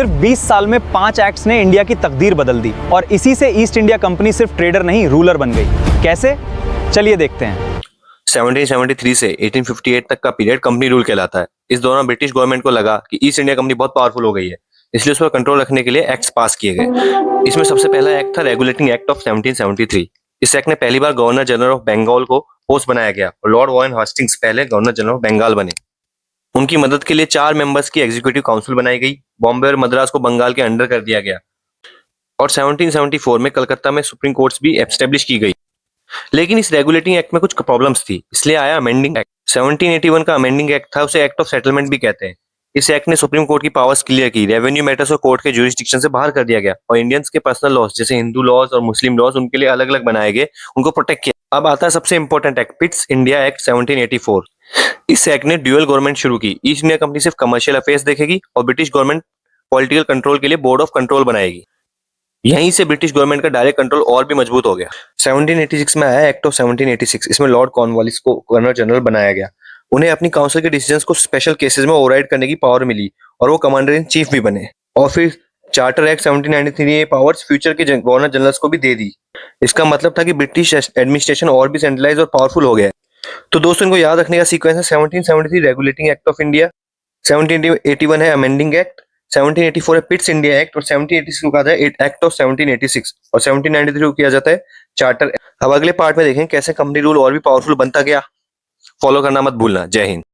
सिर्फ 20 साल में 5 एक्ट्स ने इंडिया की तकदीर बदल दी और इसी से ईस्ट इंडिया कंपनी सिर्फ ट्रेडर नहीं रूलर बन गई। कैसे? चलिए देखते हैं। 1773 से 1858 तक का पीरियड कंपनी रूल कहलाता है। इस दौरान ब्रिटिश गवर्नमेंट को लगा कि ईस्ट इंडिया कंपनी बहुत पावरफुल हो गई है, इसलिए उस पर कंट्रोल रखने के लिए एक्ट्स पास किए गए। इसमें सबसे पहला एक्ट था रेगुलेटिंग एक्ट ऑफ 1773। इस एक्ट में पहली बार गवर्नर जनरल ऑफ बंगाल को पोस्ट बनाया गया और लॉर्ड वॉरेन हास्टिंग्स पहले गवर्नर जनरल ऑफ बंगाल बने। उनकी मदद के लिए 4 मेंबर्स की एग्जीक्यूटिव काउंसिल बनाई गई। बॉम्बे और मद्रास को बंगाल के अंडर कर दिया गया और 1774 में कलकत्ता में सुप्रीम कोर्ट्स भी एस्टेब्लिश की गई। लेकिन इस रेगुलेटिंग एक्ट में कुछ प्रॉब्लम्स थी, इसलिए आया अमेंडिंग एक्ट। 1781 का अमेंडिंग एक्ट था, उसे एक्ट ऑफ सेटलमेंट भी कहते हैं। इस एक्ट ने सुप्रीम कोर्ट की पावर्स क्लियर की, रेवेन्यू मैटर्स और कोर्ट के ज्यूरिसडिक्शन से बाहर कर दिया गया और इंडियंस के पर्सनल लॉज जैसे हिंदू लॉज और मुस्लिम लॉज उनके लिए अलग अलग बनाए गए, उनको प्रोटेक्ट किया। अब आता है सबसे important act, Pitt's India act 1784। इस एक्ट ने ड्यूअल गवर्नमेंट शुरू की। ईस्ट इंडिया कंपनी सिर्फ कमर्शियल अफेयर्स देखेगी और ब्रिटिश गवर्नमेंट पॉलिटिकल कंट्रोल के लिए बोर्ड ऑफ कंट्रोल बनाएगी। यहीं से ब्रिटिश गवर्नमेंट का डायरेक्ट कंट्रोल और भी मजबूत हो गया। 1786 में आया एक्ट ऑफ 1786। इसमें लॉर्ड कॉर्नवालिस को गवर्नर जनरल बनाया गया। उन्हें अपनी काउंसिल के डिसीजंस को स्पेशल केसेस में ओवरराइड करने की पावर मिली और वो कमांडर इन चीफ भी बने। और फिर चार्टर एक्ट 1793 ने ये पावर्स फ्यूचर के गवर्नर जनरल्स को भी दे दी। इसका मतलब था कि ब्रिटिश एडमिनिस्ट्रेशन और भी सेंट्रलाइज और पावरफुल हो गया। तो दोस्तों, इनको याद रखने का सीक्वेंस है 1773 रेगुलेटिंग एक्ट ऑफ इंडिया, 1781 है अमेंडिंग एक्ट, 1784 है पिट्स इंडिया एक्ट और 1786 को आता है एक्ट ऑफ 1786 और 1793 को किया जाता है चार्टर। अब अगले पार्ट में देखें कैसे कंपनी रूल और भी पावरफुल बनता गया। फॉलो करना मत भूलना। जय हिंद।